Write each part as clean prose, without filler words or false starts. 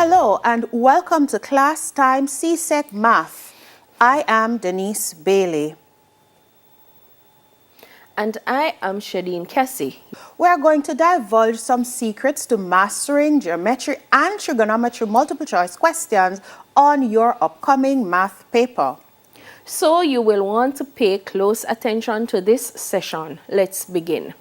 Hello and welcome to Class Time CSEC Math. I am Denise Bailey. And I am Shadeen Cassie. We are going to divulge some secrets to mastering geometry and trigonometry multiple choice questions on your upcoming math paper. So you will want to pay close attention to this session. Let's begin.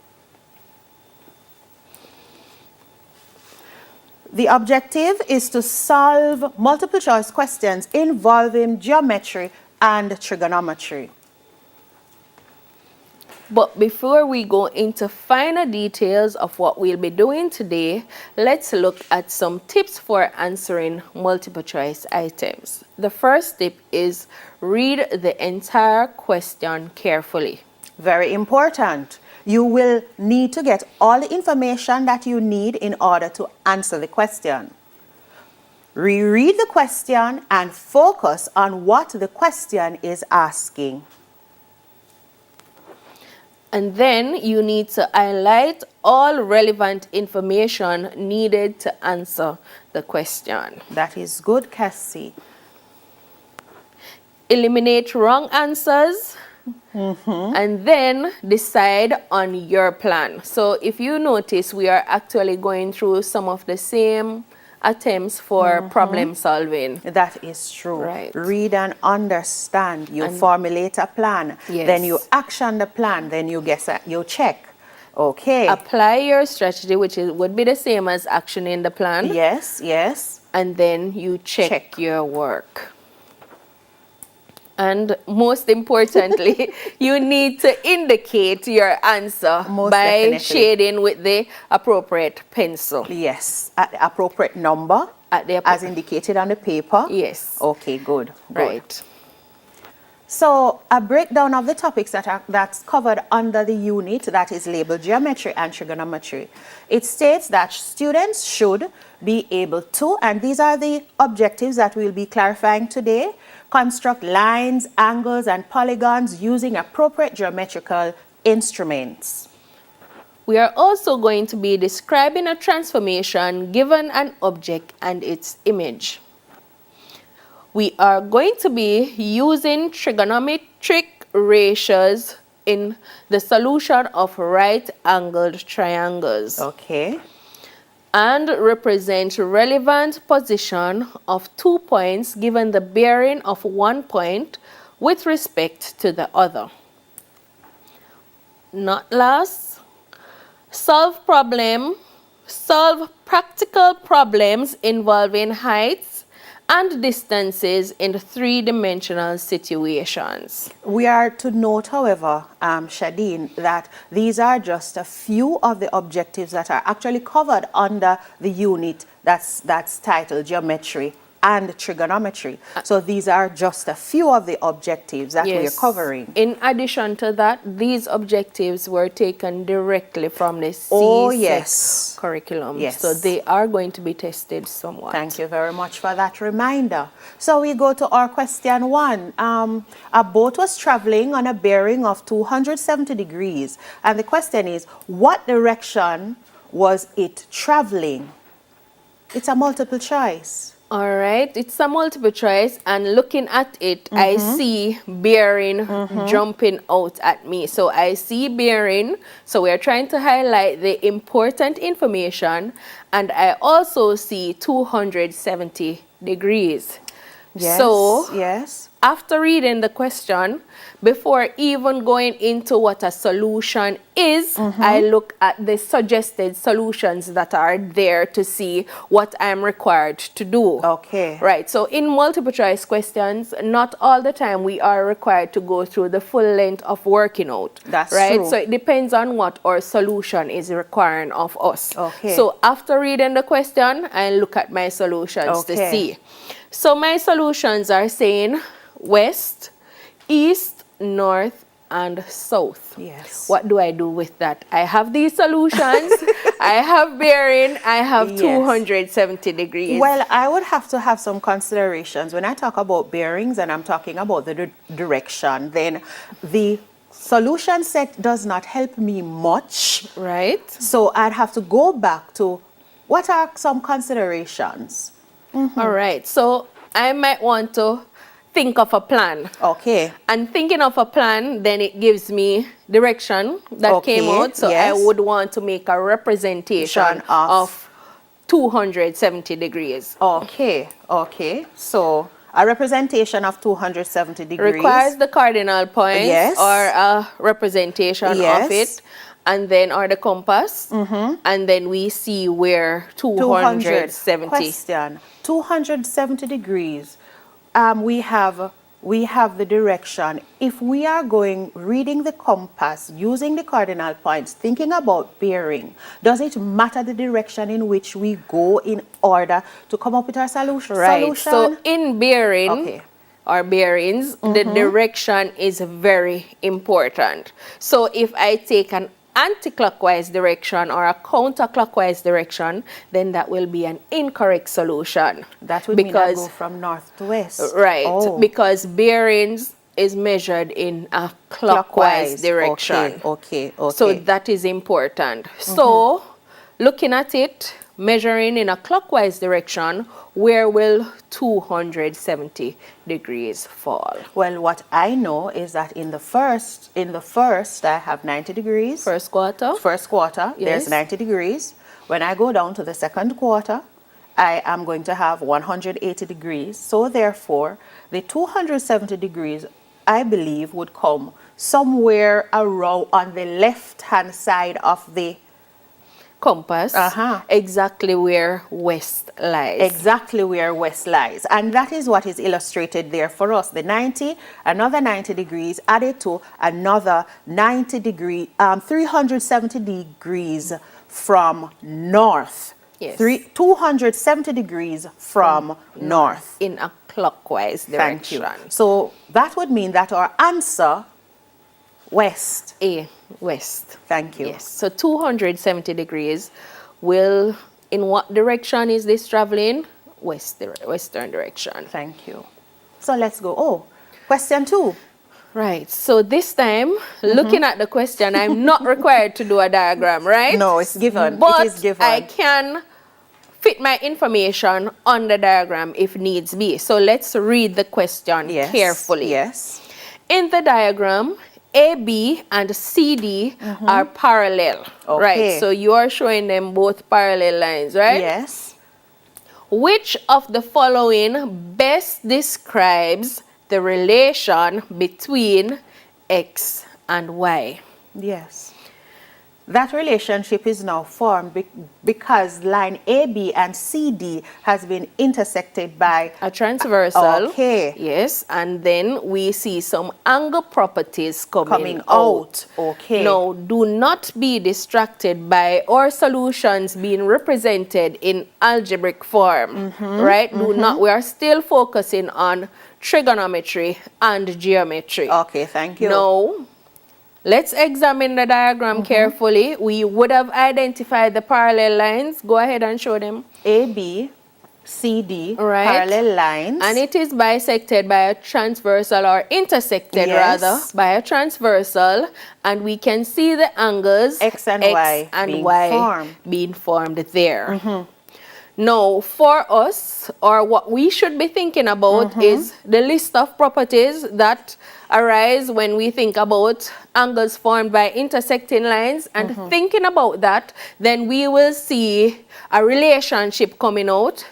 The objective is to solve multiple choice questions involving geometry and trigonometry. But before we go into finer details of what we'll be doing today, let's look at some tips for answering multiple choice items. The first tip is read the entire question carefully. Very important. You will need to get all the information that you need in order to answer the question. Reread the question and focus on what the question is asking. And then you need to highlight all relevant information needed to answer the question. That is good, Cassie. Eliminate wrong answers. And then decide on your plan. So if you notice, we are actually going through some of the same attempts for problem solving. That is true. Right. Read and understand. You formulate a plan. Yes. Then you action the plan. Then you check. Okay. Apply your strategy, which would be the same as actioning the plan. Yes, yes. And then you check your work. And most importantly, you need to indicate your answer by shading with the appropriate pencil. Yes, at the appropriate number, as indicated on the paper. Yes. Okay, good. Right. So a breakdown of the topics that's covered under the unit that is labeled geometry and trigonometry. It states that students should be able to, and these are the objectives that we'll be clarifying today, construct lines, angles, and polygons using appropriate geometrical instruments. We are also going to be describing a transformation given an object and its image. We are going to be using trigonometric ratios in the solution of right-angled triangles. Okay. And represent relevant position of 2 points given the bearing of 1 point with respect to the other. Not last, solve practical problems involving heights and distances in three-dimensional situations. We are to note, however, Shadeen, that these are just a few of the objectives that are actually covered under the unit that's titled Geometry and Trigonometry. So these are just a few of the objectives that we are covering. In addition to that, these objectives were taken directly from the CSEC curriculum. Yes. So they are going to be tested somewhat. Thank you very much for that reminder. So we go to our question one. A boat was traveling on a bearing of 270 degrees. And the question is, what direction was it traveling? It's a multiple choice. All right, it's a multiple choice, and looking at it, I see bearing jumping out at me. So I see bearing, so we're trying to highlight the important information, and I also see 270 degrees. Yes, so yes. After reading the question, before even going into what a solution is, I look at the suggested solutions that are there to see what I'm required to do. Okay. Right. So in multiple choice questions, not all the time we are required to go through the full length of working out. That's right. true. So it depends on what our solution is requiring of us. Okay. So after reading the question, I look at my solutions to see. So my solutions are saying west, east, north, and south. Yes. What do I do with that? I have these solutions. I have bearing. I have 270 degrees. Well, I would have to have some considerations. When I talk about bearings and I'm talking about the direction, then the solution set does not help me much. Right. So I'd have to go back to what are some considerations? All right, so I might want to think of a plan. Okay. And thinking of a plan, then it gives me direction that came Okay, out. So I yes. would want to make a representation of 270 degrees. Okay, okay. So a representation of 270 degrees. Requires the cardinal points Yes. or a representation of Yes. it, and then or the compass, and then we see where 270. Question. 270 degrees. We have the direction. If we are going, reading the compass, using the cardinal points, thinking about bearing, does it matter the direction in which we go in order to come up with our solution? Right. So in bearing, Okay. or bearings, the direction is very important. So if I take an anti-clockwise direction or a counterclockwise direction, then that will be an incorrect solution. That would mean I go from north to west. Right, Oh. because bearings is measured in a clockwise direction. Okay. So that is important. So looking at it, measuring in a clockwise direction, where will 270 degrees fall? Well, what I know is that in the first I have 90 degrees. First quarter? First quarter, there's Yes. 90 degrees. When I go down to the second quarter, I am going to have 180 degrees. So therefore, the 270 degrees, I believe, would come somewhere around on the left-hand side of the Compass, exactly where west lies. Exactly where west lies. And that is what is illustrated there for us. The 90, another 90 degrees added to another 90 degree, 370 degrees from north. Yes. 270 degrees from north. In a clockwise direction. Thank you. So that would mean that our answer, west. A, west. Thank you. Yes, so 270 degrees will, in what direction is this traveling? Western direction. Thank you. So let's go. Oh, question 2. Right, so this time, looking at the question, I'm not required to do a diagram, right? No, it's given. But it is given. I can fit my information on the diagram if needs be. So let's read the question carefully. Yes. In the diagram, AB and CD are parallel, right? So you are showing them both parallel lines, right? Yes. Which of the following best describes the relation between X and Y? Yes. That relationship is now formed because line AB and CD has been intersected by a transversal. Okay. Yes, and then we see some angle properties coming out. Okay. Now, do not be distracted by our solutions being represented in algebraic form, right? Do not. We are still focusing on trigonometry and geometry. Okay, thank you. Now, let's examine the diagram carefully. We would have identified the parallel lines. Go ahead and show them. AB, CD, parallel lines. And it is bisected by a transversal, or intersected rather, by a transversal. And we can see the angles X and Y being formed there. Now, for us, or what we should be thinking about is the list of properties that arise when we think about angles formed by intersecting lines. And thinking about that, then we will see a relationship coming out.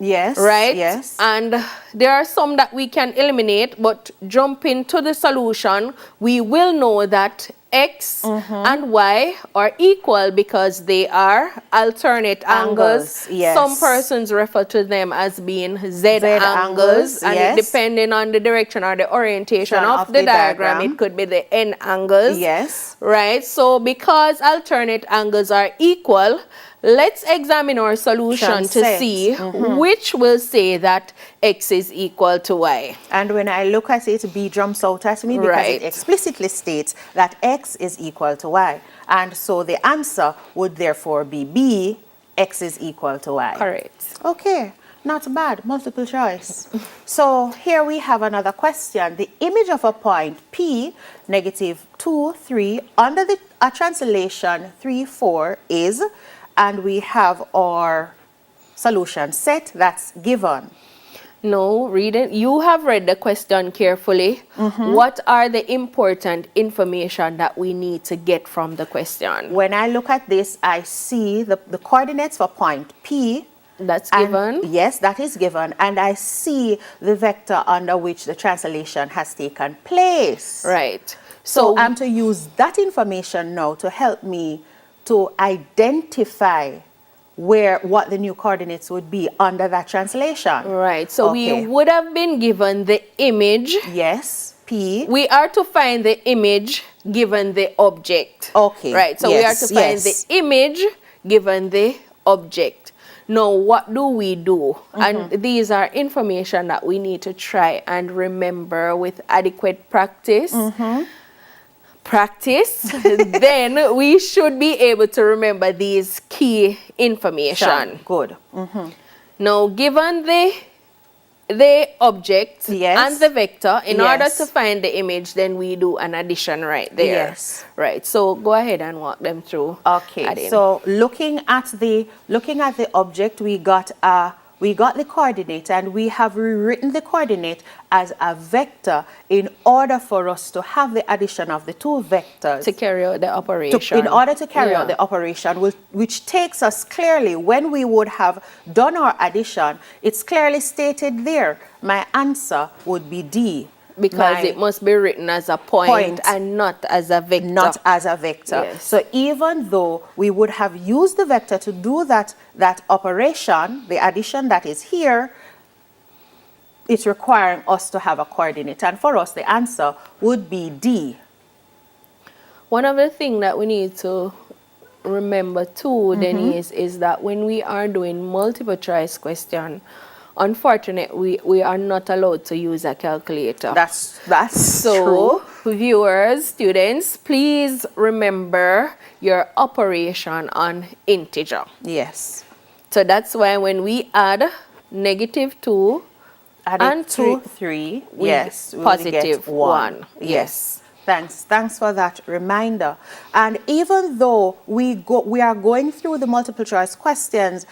Yes. Right? Yes. And there are some that we can eliminate, but jumping to the solution, we will know that X and Y are equal because they are alternate angles. Yes. Some persons refer to them as being Z angles, and it, depending on the direction or the orientation of the diagram, it could be the N angles. Yes. Right? So because alternate angles are equal, let's examine our solution to see which will say that X is equal to Y. And when I look at it, B jumps out at me because it explicitly states that X is equal to Y. And so the answer would therefore be B, X is equal to Y. Correct. Okay, not bad, multiple choice. So here we have another question. The image of a point P, -2, 3, under a translation 3, 4 is, and we have our solution set that's given. No, you have read the question carefully. What are the important information that we need to get from the question? When I look at this, I see the coordinates for point P. That's given. Yes, that is given. And I see the vector under which the translation has taken place. Right. So I'm to use that information now to help me to identify what the new coordinates would be under that translation. Right. So we would have been given the image. Yes, P. We are to find the image given the object. Okay. Right. So we are to find the image given the object. Now, what do we do? And these are information that we need to try and remember with adequate practice. Then we should be able to remember these key information. Good. Now, given the object and the vector, in order to find the image, then we do an addition right there. Yes. Right. So go ahead and walk them through. Okay. Adding. So looking at the object, we got the coordinate, and we have rewritten the coordinate as a vector in order for us to have the addition of the two vectors. To carry out the operation. In order to carry out the operation, which takes us clearly, when we would have done our addition, it's clearly stated there. My answer would be D. Because it must be written as a point and not as a vector. Not as a vector. Yes. So even though we would have used the vector to do that operation, the addition that is here, it's requiring us to have a coordinate. And for us, the answer would be D. One of the things that we need to remember too, Denise, is that when we are doing multiple choice question, unfortunately, we are not allowed to use a calculator. That's so true. Viewers, students, please remember your operation on integer. Yes. So that's why when we add -2 and 3, yes, positive 1. Yes. Thanks for that reminder. And even though we are going through the multiple choice questions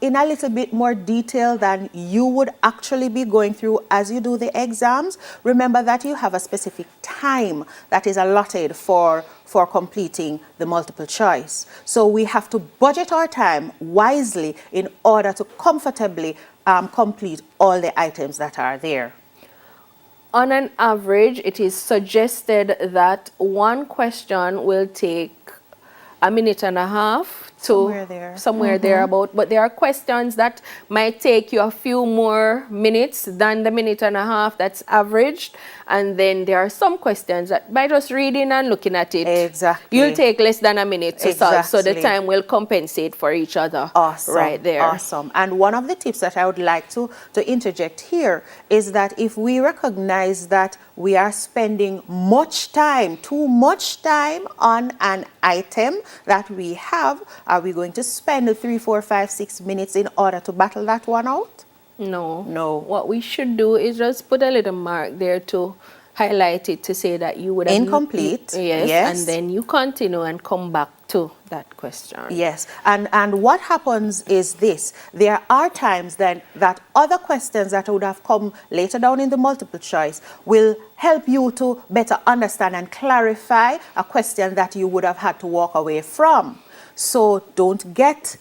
in a little bit more detail than you would actually be going through as you do the exams, remember that you have a specific time that is allotted for completing the multiple choice. So we have to budget our time wisely in order to comfortably complete all the items that are there. On an average, it is suggested that one question will take a minute and a half to somewhere there about, but there are questions that might take you a few more minutes than the minute and a half that's averaged, and then there are some questions that by just reading and looking at it, you'll take less than a minute to solve, so the time will compensate for each other. Right there. Awesome. And one of the tips that I would like to interject here is that if we recognize that we are spending too much time on an item that we have, are we going to spend 3, 4, 5, 6 minutes in order to battle that one out? No. What we should do is just put a little mark there to highlight it, to say that you would have incomplete. Yes. And then you continue and come back to that question. Yes. And what happens is this: there are times then that other questions that would have come later down in the multiple choice will help you to better understand and clarify a question that you would have had to walk away from. So don't get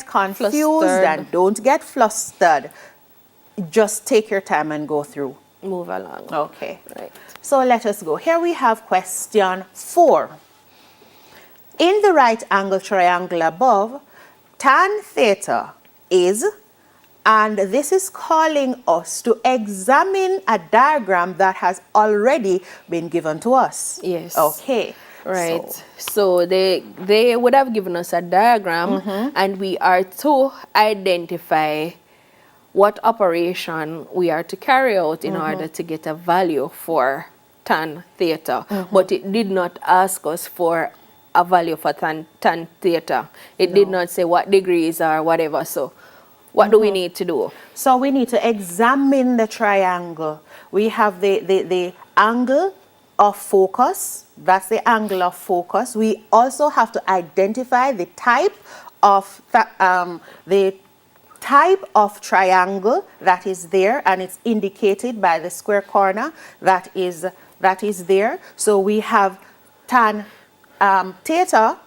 confused and don't get flustered. Just take your time and go through. Move along. Okay. Right. So let us go. Here we have question 4. In the right angle triangle above, tan theta is, and this is calling us to examine a diagram that has already been given to us. Yes. Okay. Right. So they would have given us a diagram, and we are to identify what operation we are to carry out in order to get a value for tan theta. But it did not ask us for a value for tan theta. It did not say what degrees or whatever. So what do we need to do? So we need to examine the triangle. We have the angle of focus. That's the angle of focus. We also have to identify the type of the type of triangle that is there, and it's indicated by the square corner that is there. So we have tan theta,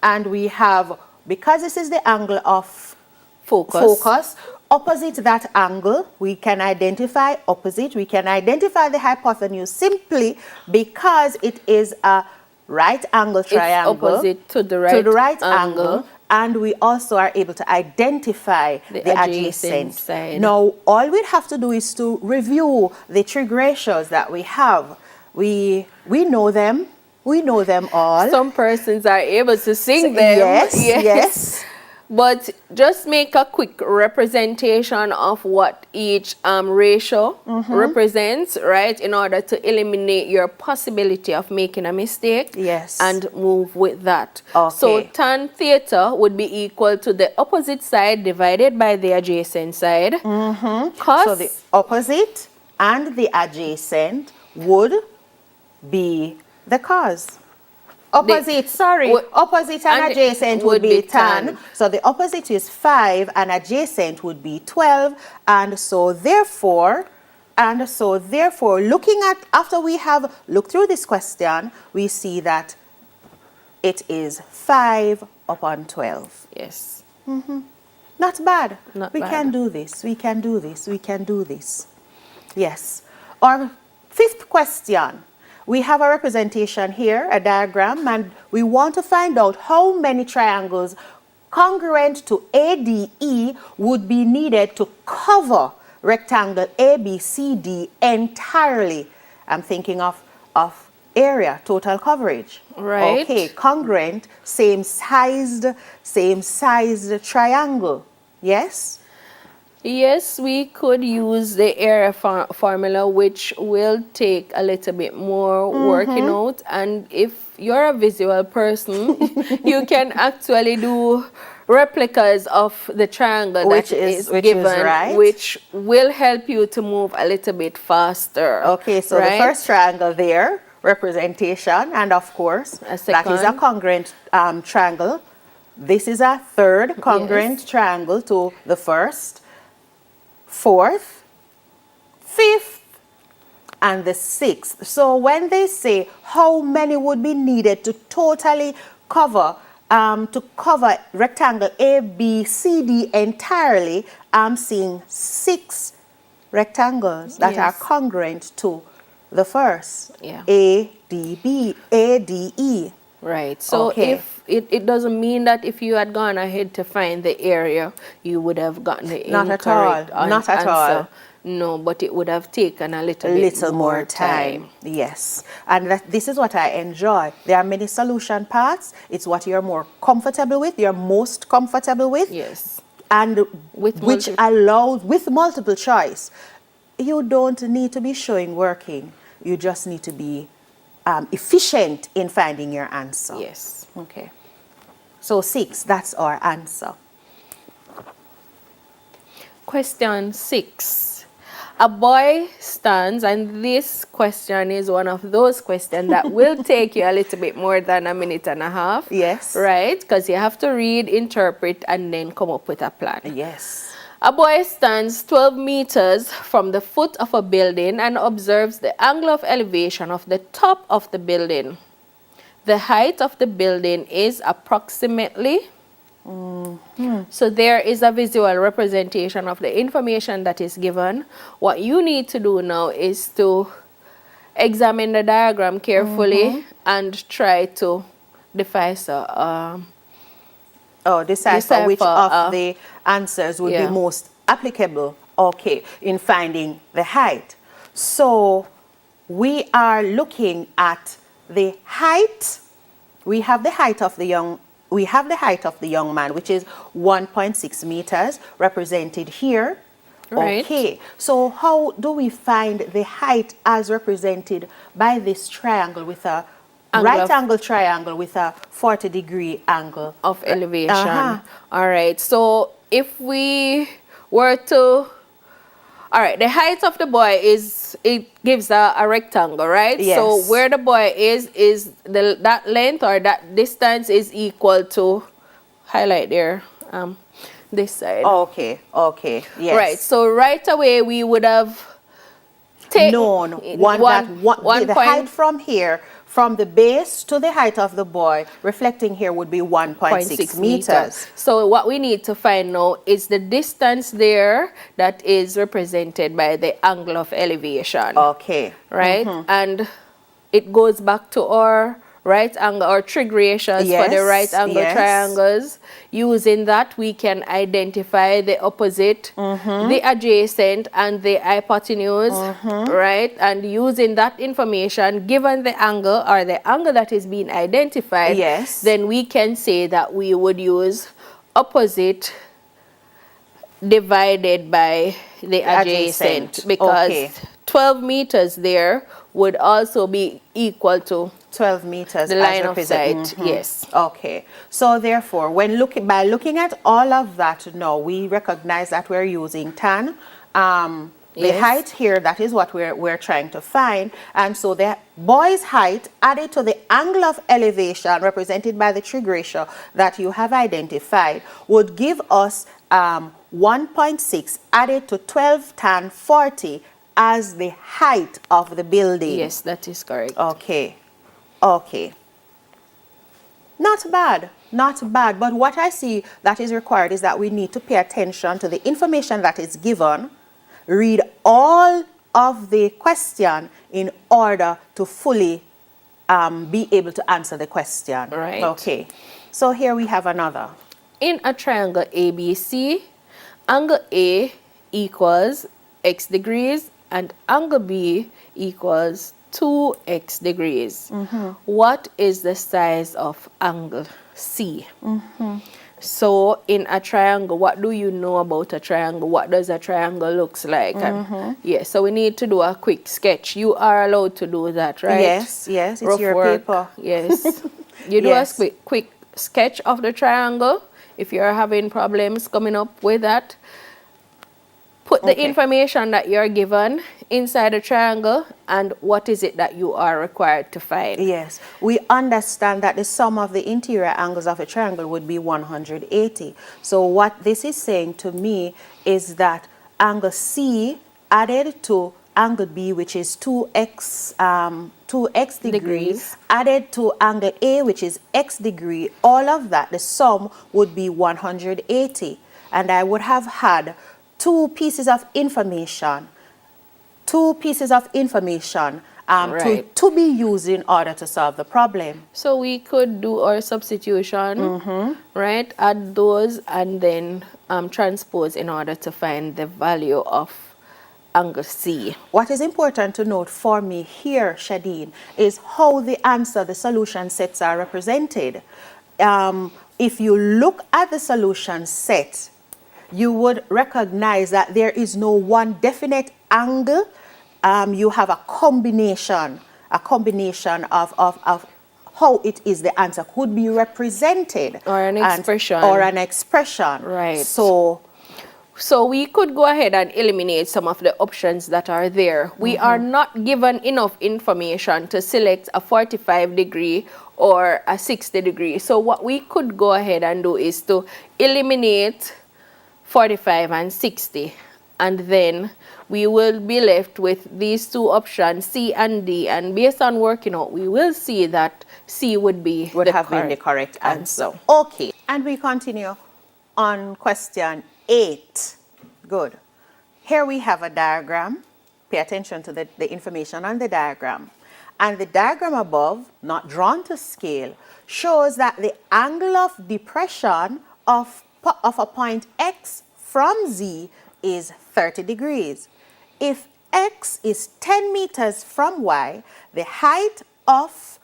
and we have, because this is the angle of focus, opposite that angle, we can identify opposite. We can identify the hypotenuse simply because it is a right angle triangle. It's opposite to the right angle. And we also are able to identify the adjacent side. Now, all we have to do is to review the trig ratios that we have. We know them. We know them all. Some persons are able to sing them. Yes. But just make a quick representation of what each ratio represents, right? In order to eliminate your possibility of making a mistake. Yes. And move with that. Okay. So tan theta would be equal to the opposite side divided by the adjacent side. So the opposite and the adjacent would be the cos. Opposite and adjacent would be tan. So the opposite is 5 and adjacent would be 12. And so therefore, looking at, after we have looked through this question, we see that it is 5 upon 12. Yes. Not bad. We can do this. We can do this. We can do this. Yes. Our fifth question. We have a representation here, a diagram, and we want to find out how many triangles congruent to ADE would be needed to cover rectangle ABCD entirely. I'm thinking of area, total coverage. Right. Okay, congruent, same sized triangle. Yes? Yes, we could use the area formula, which will take a little bit more working out. And if you're a visual person, you can actually do replicas of the triangle which is given, which will help you to move a little bit faster. Okay, so the first triangle there, representation, and of course, that is a congruent triangle. This is a third congruent triangle to the first, fourth, fifth, and the sixth. So when they say how many would be needed to totally cover rectangle ABCD entirely, I'm seeing 6 rectangles that are congruent to the first, ADB, ADE. Right. So if it doesn't mean that if you had gone ahead to find the area, you would have gotten the incorrect answer. Not at all. No, but it would have taken a little more time. Yes. And this is what I enjoy. There are many solution paths. It's what you're more comfortable with, you're most comfortable with. Yes. And which allows, with multiple choice, you don't need to be showing working. You just need to be efficient in finding your answer. Yes. Okay. So 6, that's our answer. Question 6. A boy stands, and this question is one of those questions that will take you a little bit more than a minute and a half. Yes. Right? Because you have to read, interpret, and then come up with a plan. Yes. A boy stands 12 meters from the foot of a building and observes the angle of elevation of the top of the building. The height of the building is approximately... So there is a visual representation of the information that is given. What you need to do now is to examine the diagram carefully and try to decipher which of the answers would be most applicable, in finding the height. So we are looking at the height. We have the height of the young man, which is 1.6 meters, represented here. Right. Okay, so how do we find the height as represented by this triangle with a right angle triangle with a 40-degree angle of elevation? All right, so if we were to... All right, the height of the boy it gives a rectangle, right? Yes. So where the boy is that length or that distance is equal to, highlight there, this side. Okay, okay, yes. Right, so right away we would have known the height from here, from the base to the height of the boy, reflecting here would be 1.6 meters. So what we need to find now is the distance there that is represented by the angle of elevation. Okay. Right? And it goes back to our right angle or trig ratios for the right angle triangles. Using that, we can identify the opposite, the adjacent, and the hypotenuse, right? And using that information, given the angle or the angle that is being identified, then we can say that we would use opposite divided by the adjacent, because 12 meters there would also be equal to 12 meters the line of sight. Yes. Okay. So therefore, when by looking at all of that now, we recognize that we're using tan. The height here, that is what we're trying to find. And so the boy's height added to the angle of elevation represented by the trig ratio that you have identified would give us 1.6 added to 12 tan 40 as the height of the building. Yes, that is correct. Okay. Okay. Not bad. Not bad. But what I see that is required is that we need to pay attention to the information that is given, read all of the question in order to fully be able to answer the question. Right. Okay. So here we have another. In a triangle ABC, angle A equals x degrees and angle B equals 2x degrees. What is the size of angle C? So in a triangle, what do you know about a triangle? What does a triangle looks like? And so we need to do a quick sketch. You are allowed to do that, right? Yes, yes, it's Rough your work. paper. Yes. You do a quick sketch of the triangle. If you're having problems coming up with that, put the information that you're given inside the triangle and what is it that you are required to find. Yes, we understand that the sum of the interior angles of a triangle would be 180. So what this is saying to me is that angle C added to angle B, which is 2x degrees, added to angle A, which is x degree, all of that, the sum would be 180. And I would have had two pieces of information to be used in order to solve the problem. So we could do our substitution, right? Add those and then transpose in order to find the value of angle C. What is important to note for me here, Shadeen, is how the answer, the solution sets are represented. If you look at the solution set, you would recognize that there is no one definite angle. You have a combination of how it is the answer could be represented. Or an expression. Right. So we could go ahead and eliminate some of the options that are there. We are not given enough information to select a 45 degree or a 60 degree. So what we could go ahead and do is to eliminate 45 and 60, and then we will be left with these two options, C and D, and based on working out, we will see that C would been the correct answer. Okay, and we continue on question 8. Good. Here we have a diagram. Pay attention to the information on the diagram. And the diagram above, not drawn to scale, shows that the angle of depression of a point X from Z is 30 degrees. If X is 10 meters from Y, the height of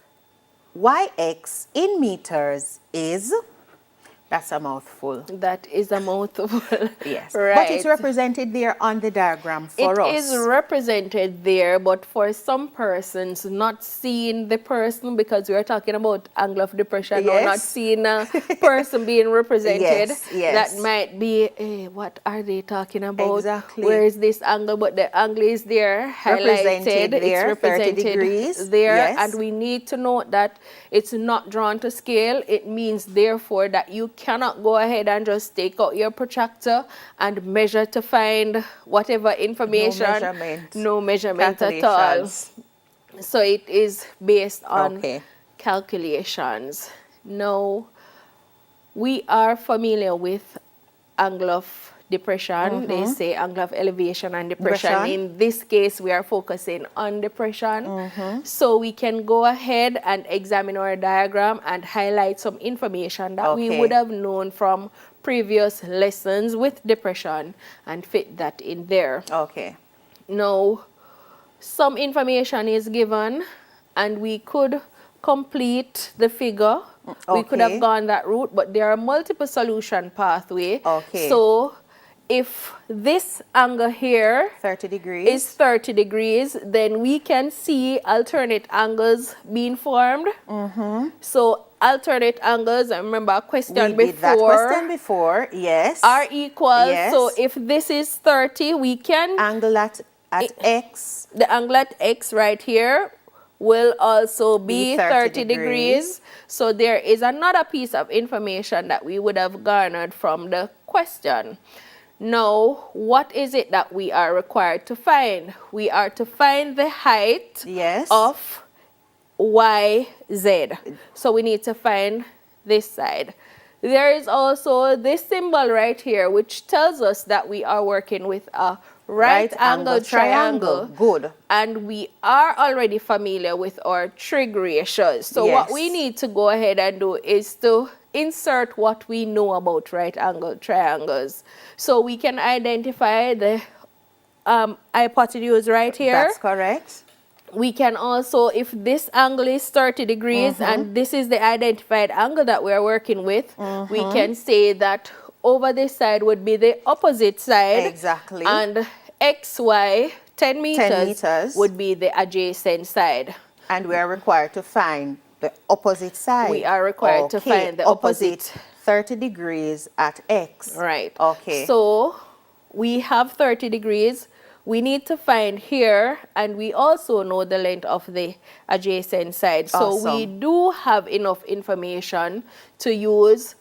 YX in meters is... That's a mouthful. That is a mouthful. Yes. Right. But it's represented there on the diagram for us. It is represented there, but for some persons, not seeing the person, because we are talking about angle of depression, or not seeing a person being represented, that might be, what are they talking about? Exactly. Where is this angle? But the angle is there, highlighted. There, it's represented 30 degrees. There, and we need to note that it's not drawn to scale. It means, therefore, that you cannot go ahead and just take out your protractor and measure to find whatever information. No measurement. No measurement at all. So it is based on calculations. Now, we are familiar with angle of depression. They say angle of elevation and depression. In this case, we are focusing on depression. So we can go ahead and examine our diagram and highlight some information that we would have known from previous lessons with depression and fit that in there. Okay. Now, some information is given and we could complete the figure. We could have gone that route, but there are multiple solution pathway. So if this angle here 30 degrees is 30 degrees, then we can see alternate angles being formed. So alternate angles, I remember a question we did that question before, yes, are equal. So if this is 30, we can angle at x. The angle at x right here will also be 30 degrees. So there is another piece of information that we would have garnered from the question. Now, what is it that we are required to find? We are to find the height of YZ. So we need to find this side. There is also this symbol right here, which tells us that we are working with a right angle triangle. Good. And we are already familiar with our trig ratios. So what we need to go ahead and do is to insert what we know about right angle triangles. So we can identify the hypotenuse right here. That's correct. We can also, if this angle is 30 degrees and this is the identified angle that we are working with, we can say that over this side would be the opposite side. Exactly. And XY, 10 meters, would be the adjacent side. And we are required to find the opposite side. We are required to find the opposite 30 degrees at X. Right. Okay. So we have 30 degrees. We need to find here, and we also know the length of the adjacent side. So we do have enough information to use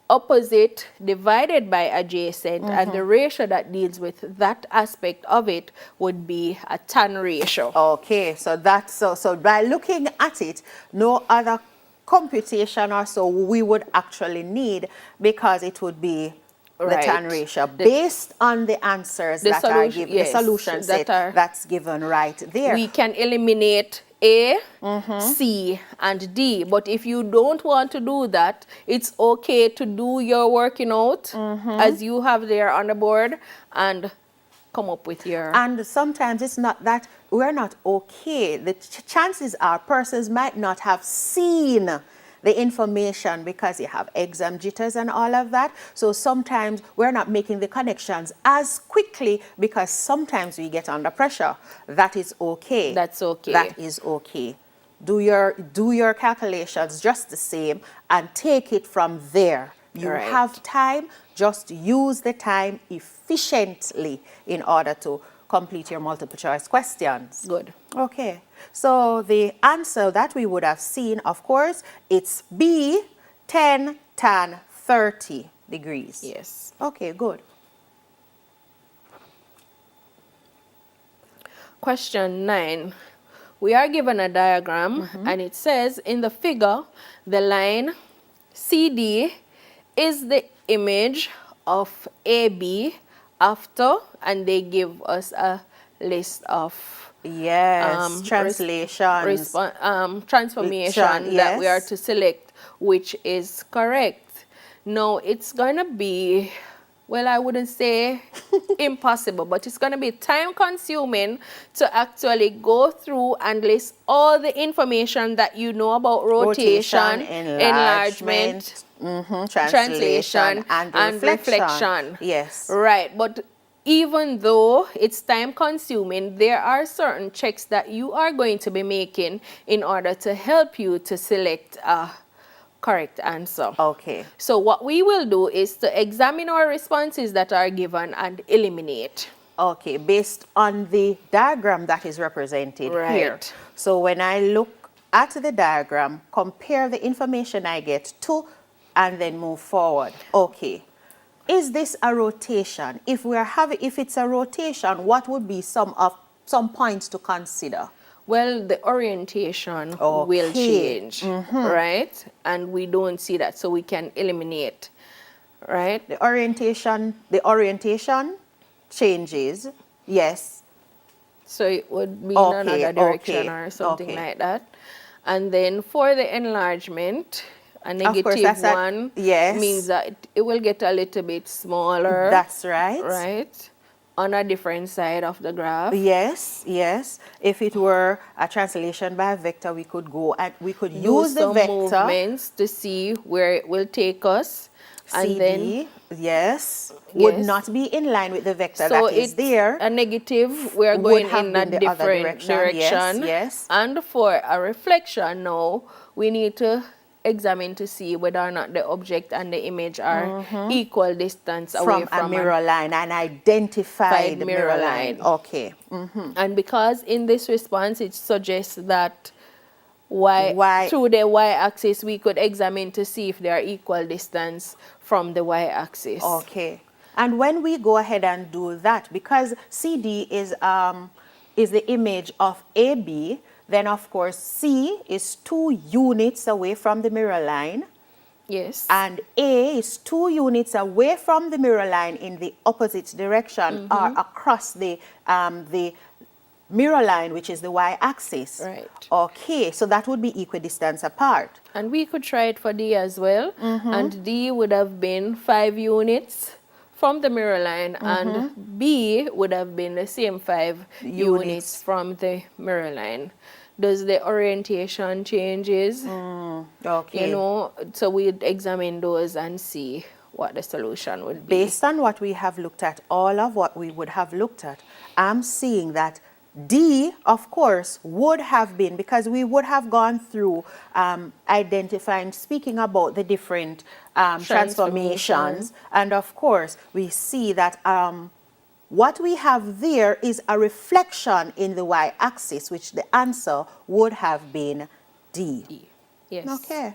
opposite divided by adjacent, and the ratio that deals with that aspect of it would be a tan ratio. Okay, so that's so by looking at it, no other computation or so we would actually need, because it would be the tan ratio based on the answers that are given, the solution set that's given right there. We can eliminate A, C, and D. But if you don't want to do that, it's okay to do your working out as you have there on the board and come up with your... And sometimes it's not that we're not okay. The chances are persons might not have seen the information because you have exam jitters and all of that. So sometimes we're not making the connections as quickly because sometimes we get under pressure. That is okay. That's okay. That is okay. Do your calculations just the same and take it from there. You have time, just use the time efficiently in order to complete your multiple choice questions. Good. Okay. So the answer that we would have seen, of course, it's B, 10 tan 30 degrees. Yes. Okay, good. Question 9. We are given a diagram and it says in the figure, the line CD is the image of AB after, and they give us a list of transformation that we are to select, which is correct. Now it's going to be, well, I wouldn't say impossible, but it's going to be time consuming to actually go through and list all the information that you know about rotation, enlargement, translation, and reflection. Yes. Right, but even though it's time consuming, there are certain checks that you are going to be making in order to help you to select a correct answer. Okay. So what we will do is to examine our responses that are given and eliminate. Okay, based on the diagram that is represented here. So when I look at the diagram, compare the information I get to and then move forward. Okay. Is this a rotation? If it's a rotation, what would be some points to consider? Well, the orientation will Okay. change, right? And we don't see that, so we can eliminate, right? The orientation changes. Yes. So it would be in another direction or something like that. And then for the enlargement, a negative one means that it will get a little bit smaller. That's right. Right? On a different side of the graph. Yes, yes. If it were a translation by vector, we could go and we could use the vector movements to see where it will take us. And then would not be in line with the vector that is there. A negative, we're going in a different direction. Yes. And for a reflection now, we need to examine to see whether or not the object and the image are equal distance away from a mirror line, an identified mirror line. Okay. And because in this response it suggests that through the y-axis we could examine to see if they are equal distance from the y-axis. Okay. And when we go ahead and do that, because CD is the image of AB, then of course C is 2 units away from the mirror line. Yes. And A is 2 units away from the mirror line in the opposite direction or across the mirror line, which is the y-axis. Right. Okay, so that would be equidistant apart. And we could try it for D as well. And D would have been 5 units from the mirror line, and B would have been the same 5 units from the mirror line. Does the orientation changes? Okay. You know, so we'd examine those and see what the solution would be. Based on what we have looked at, all of what we would have looked at, I'm seeing that D, of course, would have been, because we would have gone through identifying, speaking about the different transformations. And of course, we see that what we have there is a reflection in the y-axis, which the answer would have been D. Yes. Okay.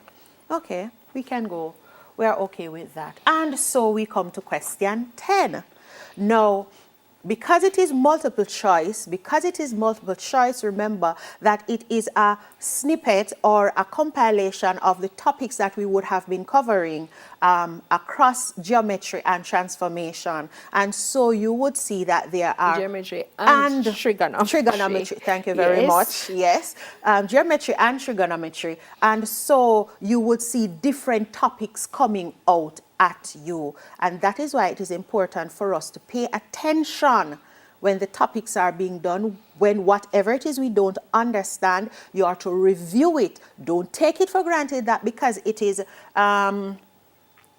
Okay, we can go. We are okay with that. And so we come to question 10. Now, because it is multiple choice, remember that it is a snippet or a compilation of the topics that we would have been covering across geometry and transformation. And so you would see that there are geometry and trigonometry. Trigonometry, thank you very much. Yes, geometry and trigonometry. And so you would see different topics coming out at you. And that is why it is important for us to pay attention when the topics are being done, when whatever it is we don't understand, you are to review it. Don't take it for granted that because it is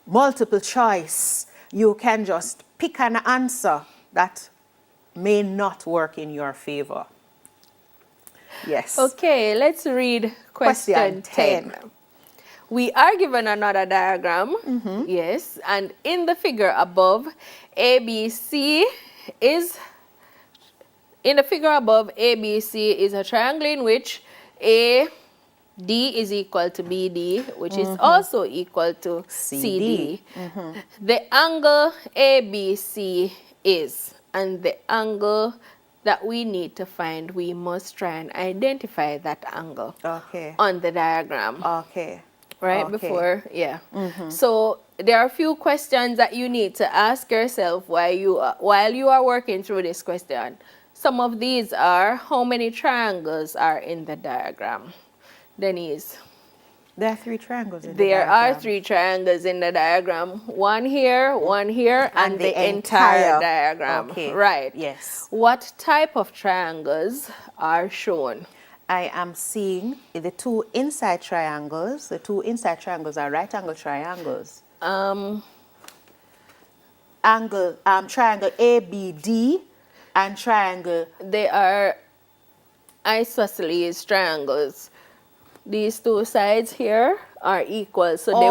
multiple choice, you can just pick an answer that may not work in your favor. Yes. Okay, let's read question 10. We are given another diagram, yes, and in the figure above, ABC is a triangle in which AD is equal to BD, which is also equal to CD. The angle ABC is, and the angle that we need to find, we must try and identify that angle on the diagram. Okay. Right, before, So there are a few questions that you need to ask yourself while you are working through this question. Some of these are, how many triangles are in the diagram? Denise? There are 3 triangles in the diagram. There are 3 triangles in the diagram. One here, and the entire diagram. Okay. Right. Yes. What type of triangles are shown? I am seeing the 2 inside triangles. The 2 inside triangles are right angle triangles. Triangle ABD and triangle. They are isosceles triangles. These 2 sides here are equal, so they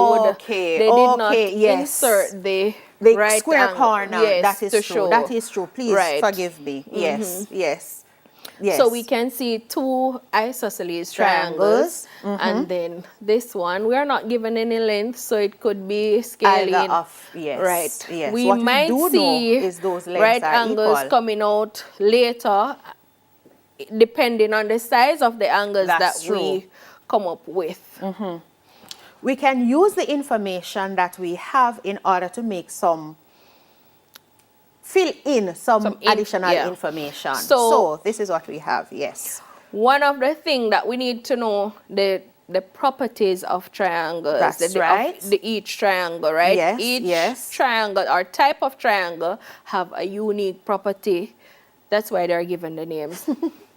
did not insert the right square angle. corner. Yes, that is true. show. That is true. Please forgive me. Yes, yes. Yes. So we can see two isosceles triangles. And then this one, we are not given any length, so it could be scaling. Either of, yes. Right. Yes. We What we might do know see is those lengths right are angles equal. coming out later, depending on the size of the angles That's that we come up with. We can use the information that we have in order to make fill in some additional information. So this is what we have, yes. One of the things that we need to know, the properties of triangles. That's right. Each triangle, right? Yes, each triangle or type of triangle have a unique property. That's why they're given the names.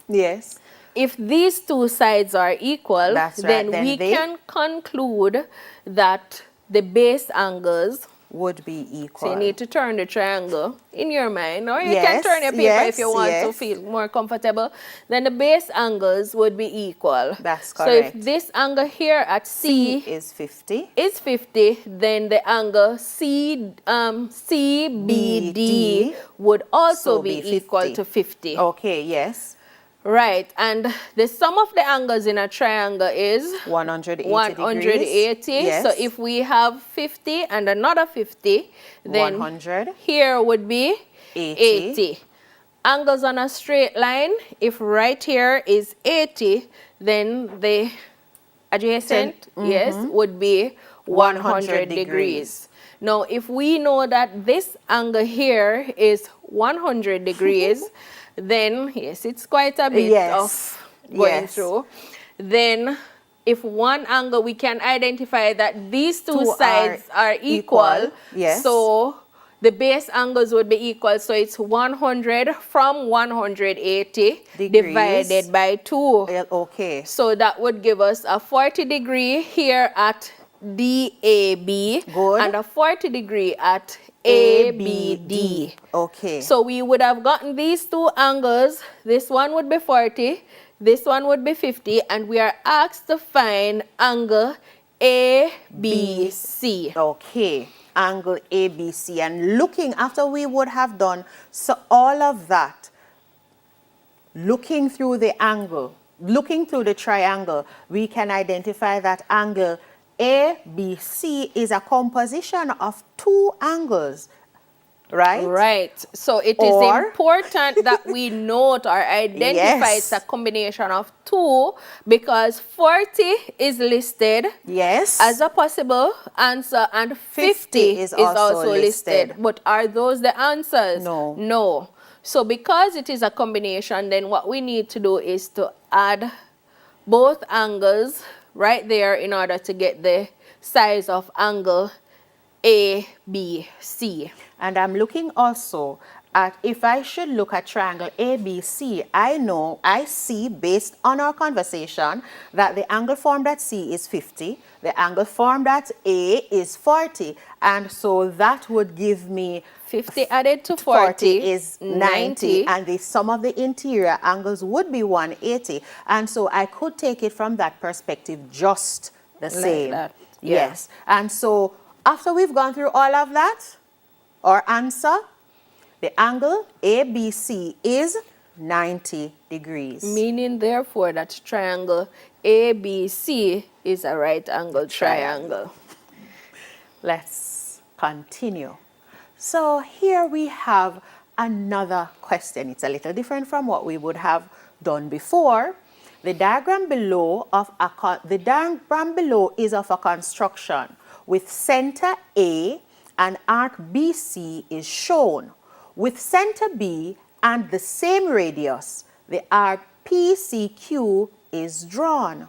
Yes. If these two sides are equal, then we can conclude that the base angles would be equal. So you need to turn the triangle in your mind, or you can turn your paper if you want to feel more comfortable. Then the base angles would be equal. That's correct. So if this angle here at C is 50, then the angle CBD would also be equal to 50. Okay, yes. Right, and the sum of the angles in a triangle is 180 180. Yes. So if we have 50 and another 50, then 100. Here would be 80. Angles on a straight line, if right here is 80, then the adjacent, would be 100 degrees. Now, if we know that this angle here is 100 degrees, then, yes, it's quite a bit of going through. Then, if one angle, we can identify that these two sides are equal. Yes. So, the base angles would be equal. So, it's 100 from 180 divided by 2. Okay. So, that would give us a 40 degree here at DAB. Good. And a 40 degree at ABD. Okay. So we would have gotten these two angles. This one would be 40, this one would be 50, and we are asked to find angle ABC. Okay, angle ABC. And looking, after we would have done all of that, looking through the angle, looking through the triangle, we can identify that angle ABC is a composition of two angles, right? Right. So it is important that we note or identify it's a combination of two, because 40 is listed as a possible answer and 50 is also listed. But are those the answers? No. No. So because it is a combination, then what we need to do is to add both angles right there in order to get the size of angle ABC. And I'm looking also at, if I should look at triangle ABC, I see based on our conversation that the angle formed at C is 50, the angle formed at A is 40, and so that would give me 50 added to 40 is 90, and the sum of the interior angles would be 180. And so I could take it from that perspective just the same. That. Yes. And so after we've gone through all of that, our answer, the angle ABC is 90 degrees. Meaning, therefore, that triangle ABC is a right angle triangle. Let's continue. So here we have another question. It's a little different from what we would have done before. The diagram below is of a construction with center A and arc BC is shown. With center B and the same radius, the arc PCQ is drawn.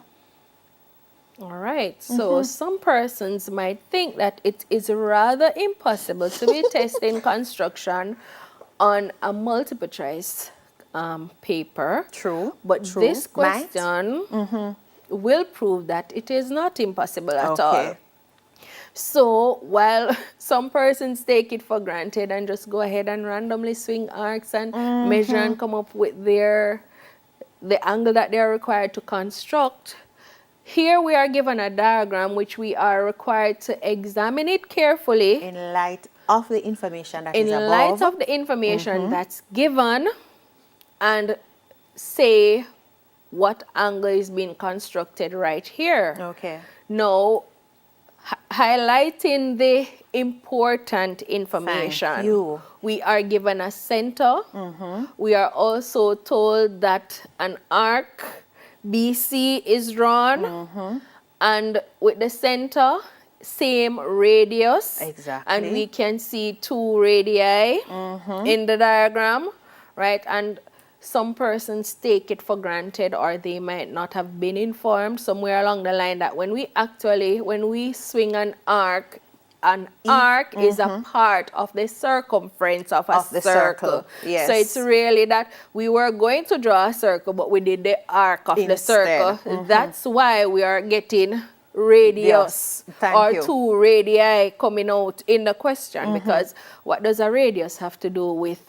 All right, so some persons might think that it is rather impossible to be testing construction on a multiple choice paper. True. But this question will prove that it is not impossible at all. So while some persons take it for granted and just go ahead and randomly swing arcs and measure and come up with the angle that they are required to construct, here we are given a diagram which we are required to examine it carefully. In light of the information that is above. In light of the information that's given, and say what angle is being constructed right here. Okay. Now, highlighting the important information. Thank you. We are given a center. We are also told that an arc BC is drawn, and with the center, same radius. Exactly. And we can see 2 radii in the diagram, right? And some persons take it for granted, or they might not have been informed somewhere along the line, that when we swing an arc is a part of the circumference of a circle. Yes. So it's really that we were going to draw a circle, but we did the arc of the circle. That's why we are getting radius or you. 2 radii coming out in the question, because what does a radius have to do with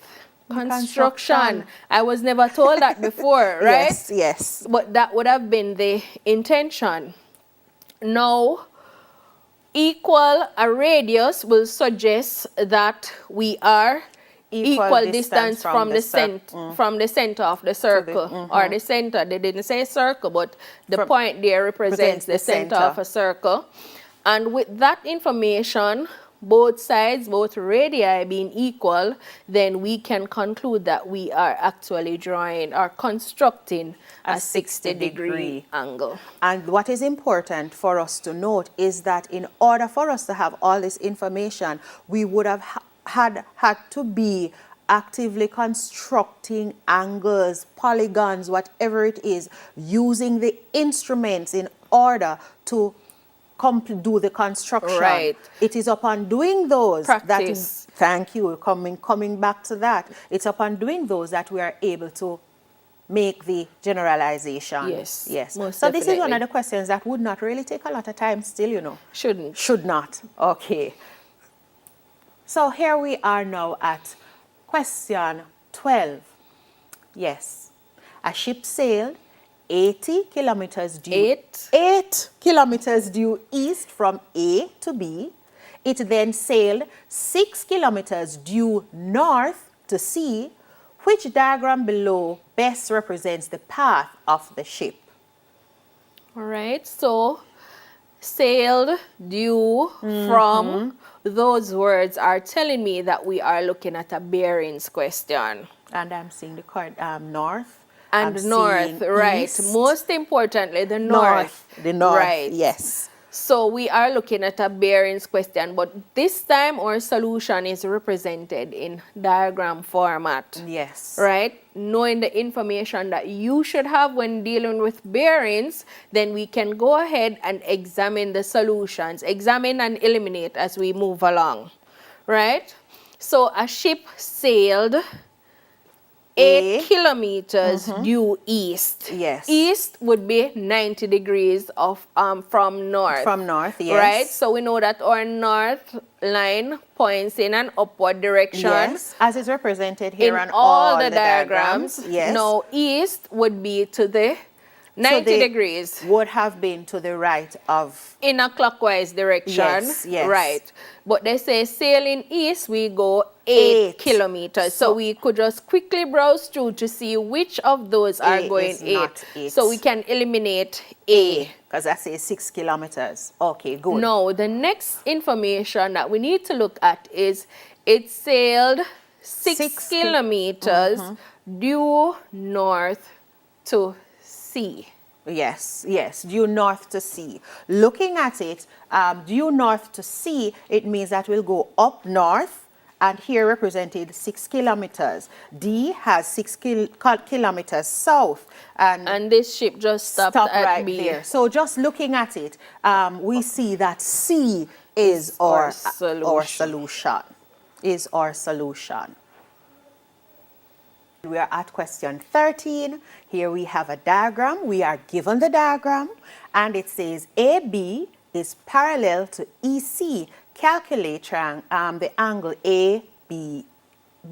construction? I was never told that before, right? Yes, yes. But that would have been the intention. Now, equal a radius will suggest that we are equal distance from the center of the circle, or the center. They didn't say circle, but the point there represents the center of a circle. And with that information, both sides, both radii being equal, then we can conclude that we are actually drawing or constructing a 60-degree angle. And what is important for us to note is that in order for us to have all this information, we would have had to be actively constructing angles, polygons, whatever it is, using the instruments in order to do the construction. Right. It is upon doing those Practice. Thank you. Coming back to that, it's upon doing those that we are able to make the generalization. Yes. Yes. Most so this is one definitely. of the questions that would not really take a lot of time still, you know. Shouldn't. Should not. Okay. So here we are now at question 12. Yes. A ship sailed 80 kilometers due. 8 kilometers due east from A to B. It then sailed 6 kilometers due north to C. Which diagram below best represents the path of the ship? All right, so sailed, due, from, those words are telling me that we are looking at a bearings question. And I'm seeing the card north. And I'm north, seeing right. east. Most importantly, the north. The north, right. yes. So we are looking at a bearings question, but this time our solution is represented in diagram format. Yes. Right? Knowing the information that you should have when dealing with bearings, then we can go ahead and examine the solutions, examine and eliminate as we move along. Right? So a ship sailed 8 kilometers due east. Yes. East would be 90 degrees of from north. From north, yes. Right? So we know that our north line points in an upward direction. Yes, as is represented here in on all the diagrams. Yes. Now, east would be to the 90 degrees. Would have been to the right of... In a clockwise direction. Yes, yes. Right. But they say sailing east, we go 8 kilometers. So we could just quickly browse through to see which of those are going 8. So we can eliminate A. Because that says 6 kilometers. Okay, good. No, the next information that we need to look at is it sailed 6 kilometers due north to C. Yes, yes, due north to C. Looking at it, due north to C, it means that we'll go up north, and here represented 6 kilometers. D has 6 kilometers south. And this ship just stopped at right B. there. So just looking at it, we see that C is our solution. Is our solution. We are at question 13. Here we have a diagram. We are given the diagram, and it says AB is parallel to EC. Calculate the angle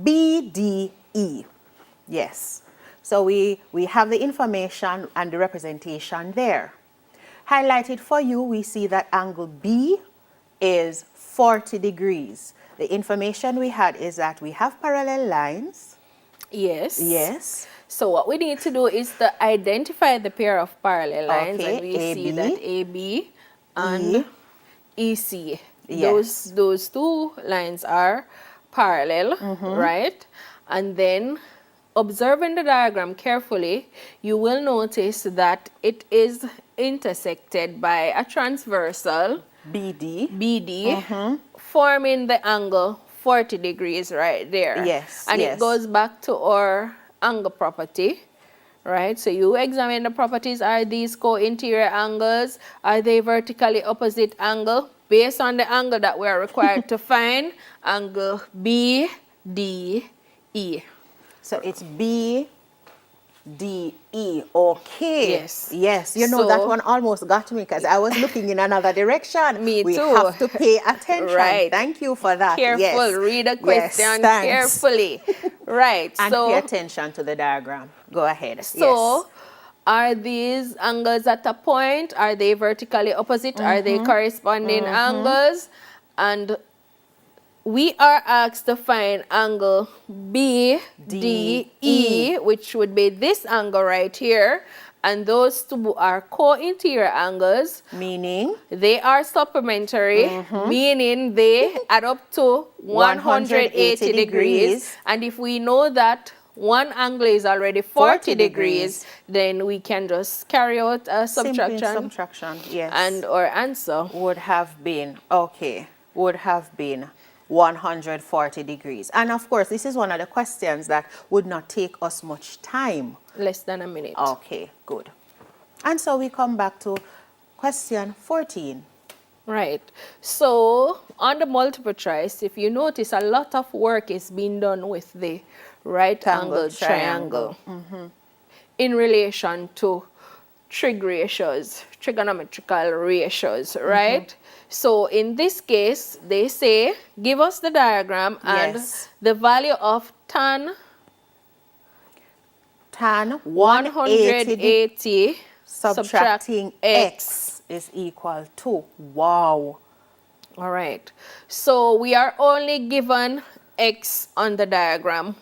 BDE. Yes. So we have the information and the representation there. Highlighted for you, we see that angle B is 40 degrees. The information we had is that we have parallel lines. Yes. Yes. So what we need to do is to identify the pair of parallel lines, Okay, and we see AB, that AB and E. EC. Yes. Those two lines are parallel, right? And then observing the diagram carefully, you will notice that it is intersected by a transversal BD. BD, forming the angle 40 degrees right there. Yes, And it yes. goes back to our angle property, right? So you examine the properties. Are these co-interior angles? Are they vertically opposite angle? Based on the angle that we are required to find, angle BDE. So it's B, D, E. Okay. Yes. Yes. You know, that one almost got me because I was looking in another direction. Me We too. have to pay attention. Right. Thank you for that. Careful. Yes. Read the Yes, question thanks. carefully. Right. And pay attention to the diagram. Go ahead. So, are these angles at a point? Are they vertically opposite? Are they corresponding angles? And we are asked to find angle BDE, which would be this angle right here. And those two are co-interior angles. Meaning? They are supplementary, meaning they add up to 180 degrees. And if we know that one angle is already 40 degrees, then we can just carry out a Simple subtraction. subtraction, yes. And our answer would have been, okay, would have been 140 degrees. And of course, this is one of the questions that would not take us much time. less than a minute. Okay, good. And so we come back to question 14. Right. So on the multiple choice, if you notice, a lot of work is being done with the right angle triangle in relation to trig ratios, trigonometrical ratios, right? So in this case, they say, give us the diagram and the value of tan 180 subtracting x is equal to, wow. All right. So we are only given x on the diagram.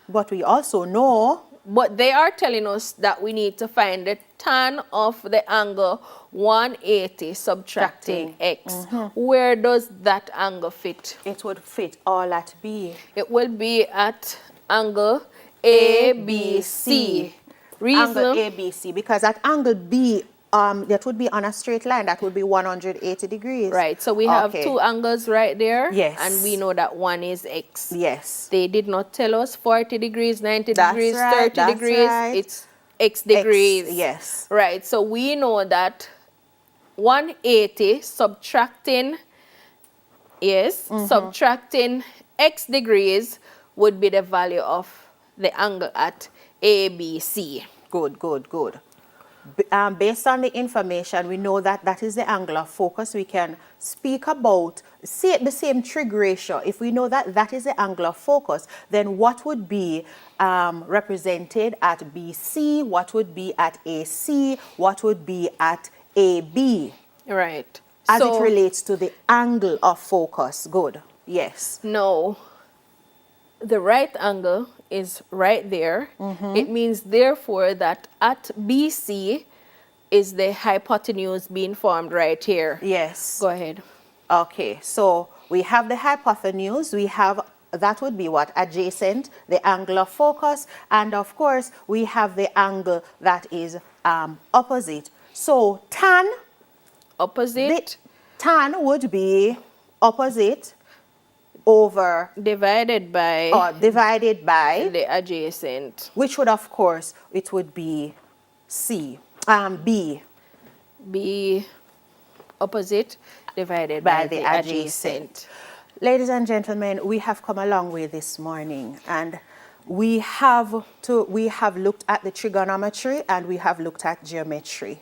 But we also know, but they are telling us that we need to find the tan of the angle 180 subtracting x. Where does that angle fit? it would fit all at B. It will be at angle ABC. Angle ABC, because at angle B, that would be on a straight line. That would be 180 degrees. Right. So we have two angles right there. Yes. And we know that one is x. Yes. They did not tell us 40 degrees, 90 That's degrees, right, 30 degrees. right. It's x degrees. Yes. Right. So we know that 180 subtracting, subtracting x degrees would be the value of the angle at ABC. Good, good, good. Based on the information, we know that that is the angle of focus. We can speak about, say the same trig ratio. If we know that that is the angle of focus, then what would be represented at BC? What would be at AC? What would be at AB? Right. As it relates to the angle of focus. Good. Yes. No. The right angle is right there. It means, therefore, that at BC is the hypotenuse being formed right here. Yes. Go ahead. Okay, so we have the hypotenuse. We have, that would be what? Adjacent, the angle of focus. And of course, we have the angle that is opposite. So tan. Opposite. Tan would be opposite over divided by the adjacent, which would, of course, it would be B opposite divided by the adjacent. Ladies and gentlemen, we have come a long way this morning, and we have looked at the trigonometry and we have looked at geometry.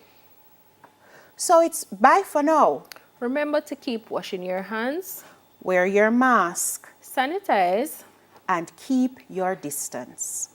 So it's bye for now. Remember to keep washing your hands, wear your mask, sanitize, and keep your distance.